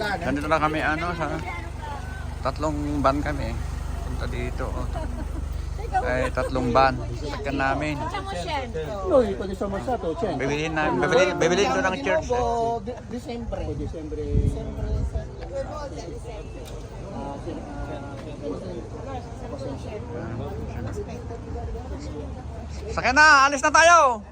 Nandito na kami sa tatlong van kami. Punta dito. Ay, tatlong van. Sakyan namin. Bibiliin doon ng church. Disyembre. Sakyan na! Alis na tayo!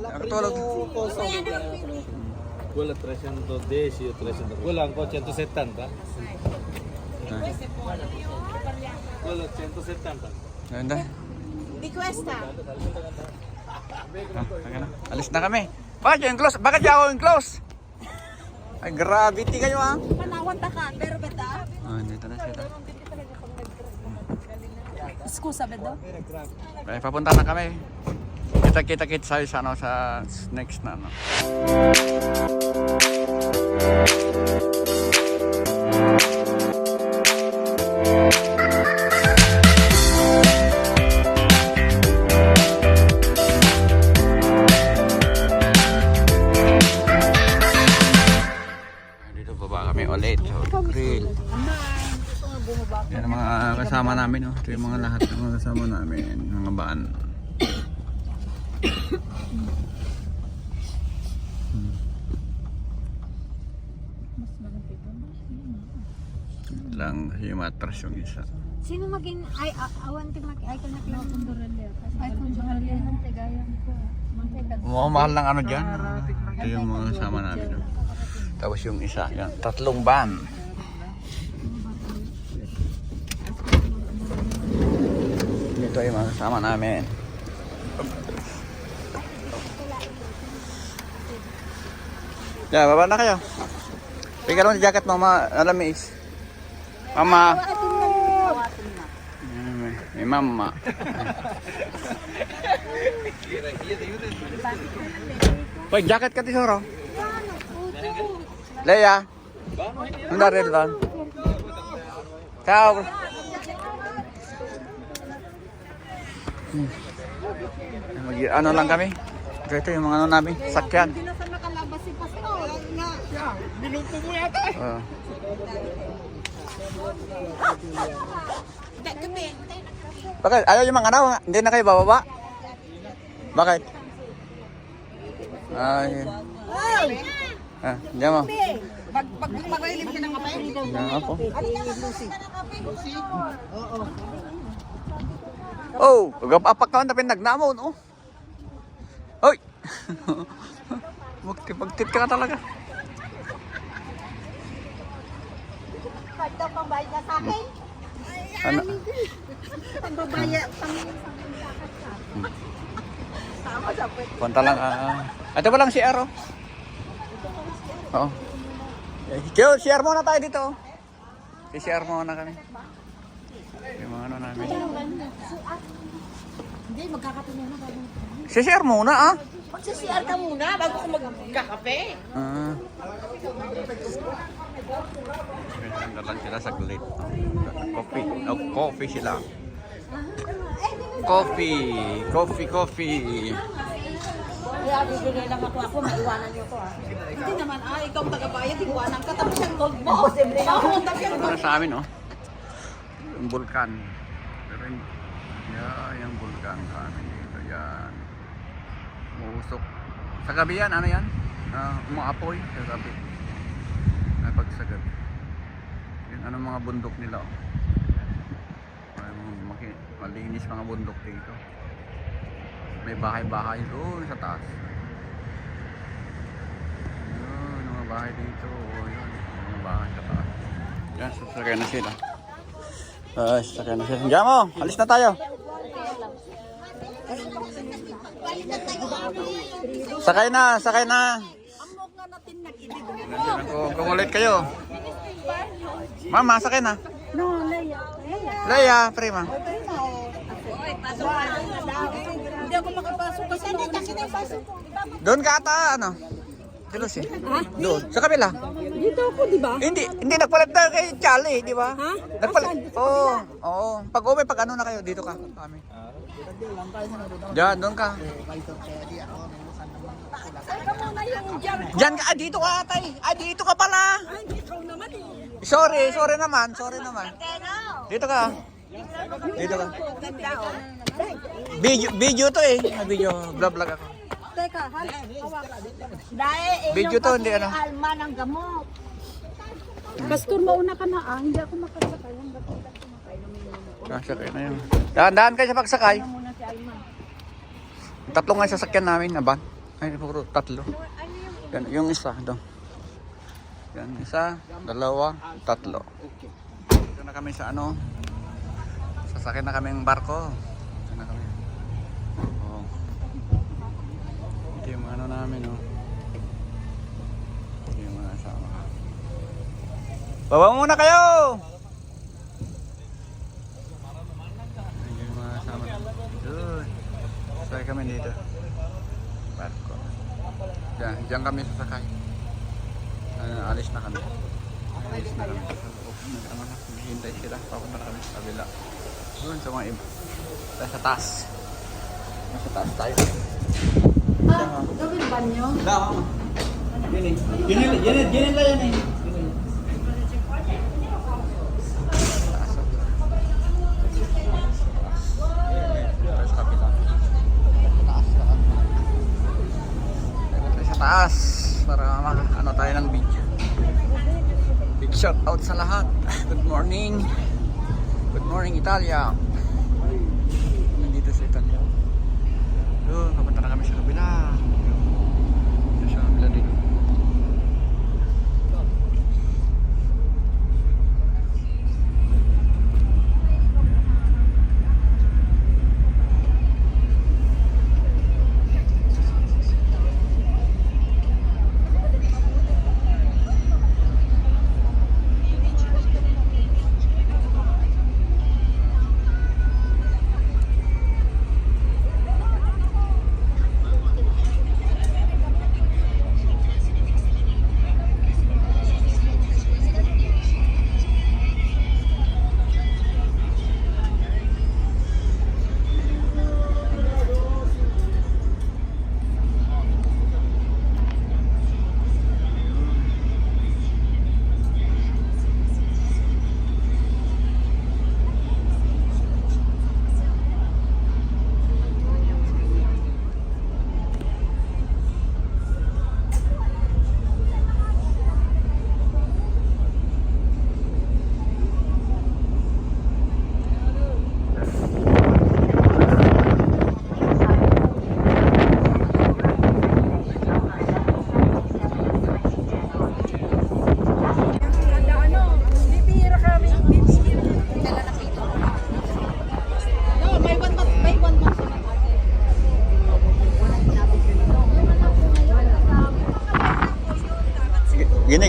Nakatulog. Wala 310, 300. Wala ko 170. Wala 170. Ganda. Di cuesta. Alis na kami. Bakit yung close? Bakit yung ako yung close? Ay, gravity kayo Panawan ta ka, pero beta. Dito na sila. Excusa bedo. Ay, papunta na kami. Kita sa next na Dito baba kami ulit sa grill. Yan ang mga kasama namin, Ito yung mga lahat ng mga kasama namin, mga baan. Lang yung matras yung isa. Sino maging awan ti ay kana lang kundorelle. Ay kundorelle ng tigayan ko. Mahal ng dyan. Ito yung mga kasama namin. Tapos yung isa, yan, tatlong van. Ito yung mga kasama namin. Yeah, baba na kayo. Bigyan mo yung jacket mo, alamis. Mama. May mama. Wait, jacket ka tisoro. Leia. Nanda red van. Ciao. Ano lang kami? Ito yung mga namin, sakyan. Hindi na sa makalabas si Pastor. Binuto mo yata. Bakit? Ayaw yung mga hindi na kayo bababa? Bakit? Diyan mo. Pag magalilim ka ng kapay. Diyan ako. Oh, apak ka na pinagnamon, Hoy! Magtip ka na talaga. Pagdaw pang bayad na sa akin. Ano? Pambabaya, Punta lang. Ito pa lang si Aro. Oo. Kyo, share muna tayo dito. I-share muna kami. Yung mga namin. Hindi, magkakapinya na bago. Si-share muna, Magsisiyar ka muna bago ka magkakape. Lang sila saglit. Coffee sila. Coffee. Kaya bibigay lang ako, maiwanan niyo ko Hindi naman, ikaw ang tagabayad, iwanan ka, tapos yung gold mo. Ito sa amin, yung vulkan. Pero yung vulkan sa amin dito, yan. Umusok. Sa gabi yan, ano yan? Umaapoy sa gabi. Pag sa gabi. Yun, anong mga bundok nila, malinis mga bundok dito. May bahay-bahay doon sa taas. Yun, mga bahay dito. Yun, mga bahay sa taas. Yan, sasakay na sila. Sasakay na sila. Diyan mo, alis na tayo. Sakay na. Kung ulit kayo. Mama, sakay na. No, Leia, prima. Hindi ako makapasok kasi nakapasok. Doon ka ata, Jealous eh. Doon, sa kabila. Dito ako, di ba? Hindi nagpalit na kay Charlie, di ba? Ha? Nagpalit. Oo. Pag uwi, pag na kayo, dito ka. Kami. Diyan, doon ka. Saan ka muna yung Diyan ka, dito ka atay. Dito ka pala. Sorry naman. Dito ka. Video to eh. Video, vlog ako. Teka, hawak. Dahil Video to, hindi ano. Alma ng gamot. Pastor, mauna ka na hindi ako makasakay. Sasakay na yun. Dahan-dahan kayo sa pagsakay. Muna si Alma. Tatlo nga yung sasakyan namin na van. Ay, puro tatlo. Yan, yung isa doon. Yan, isa, dalawa, tatlo. Dito na kami sa ano. Sasakyan na kami ng barko. Dito na kami. Oh. Ito yung ano namin, oh. Ito yung mga asama. Baba muna kayo! Ito yung mga asama. Doon. Sasakay kami dito. Barko. Diyan kami sasakay. Alis na kami. Hintay sila. Papunta na kami sa kabila. Doon sa mga iba. Tayo sa taas. Sa taas tayo. Gawin ba nyo? Ginin lang yan eh. Taas para ano tayo ng video. Big shout out sa lahat. Good morning Italia. Nandito sa Italia. Doon, kapunta na kami sa kabila. Sa kabila din.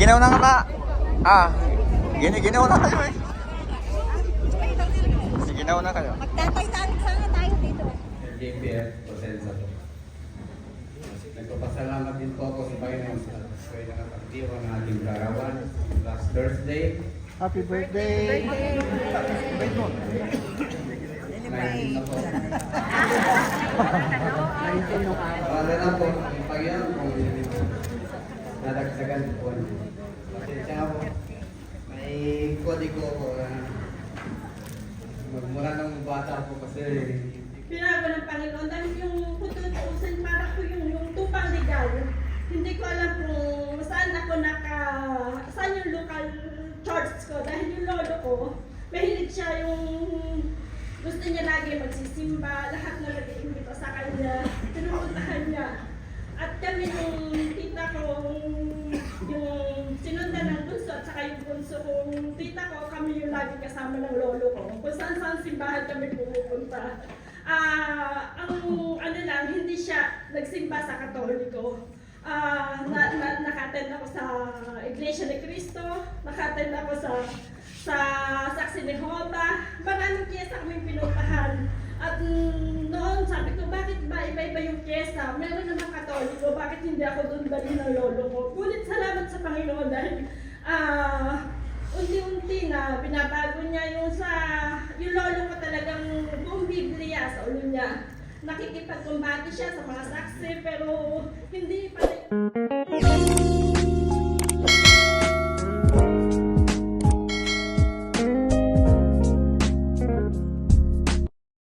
Ginaw na nga ba? Ginaw na kayo eh. Ginaw na kayo. Magtatay-tarik sana tayo dito. JPF, pasensya po. Nagpapasalamat din po ako sa Panginoon sa kayo nakapagdiwa ng ating larawan last Thursday. Happy birthday! 19 na po. 19 nung araw. Wala na po, yung pagyan kung nadagsagan po. Pasensya nga po. May kodigo ko. Magmura ng bata po kasi Pinago ng Panginoon dahil yung kututusin para ko yung tupang legal. Hindi ko alam kung saan saan yung local church ko dahil yung lolo ko, mahilig siya yung gusto niya lagi magsisimba, lahat na nag-iimbita sa kanya, pinupuntahan niya. At kami yung tita ko, yung sinundan ng bunso at saka yung bunso kong tita ko, kami yung lagi kasama ng lolo ko. Kung saan simbahan kami pumupunta. Ang ano lang, hindi siya nagsimba sa Katoliko. Naka-attend ako sa Iglesia ni Cristo, naka-attend ako sa Saksi ni Jehovah. Maraming kiyesa kaming pinuntahan. At noon sabi ko, bakit ba iba-iba yung kiyesa? Meron naman Katoliko, bakit hindi ako doon dali ng lolo ko? Ngunit salamat sa Panginoon dahil unti-unti na binabago niya yung lolo ko talagang buong Biblia sa ulo niya. Nakikipagkumbati siya sa mga saksi pero hindi pa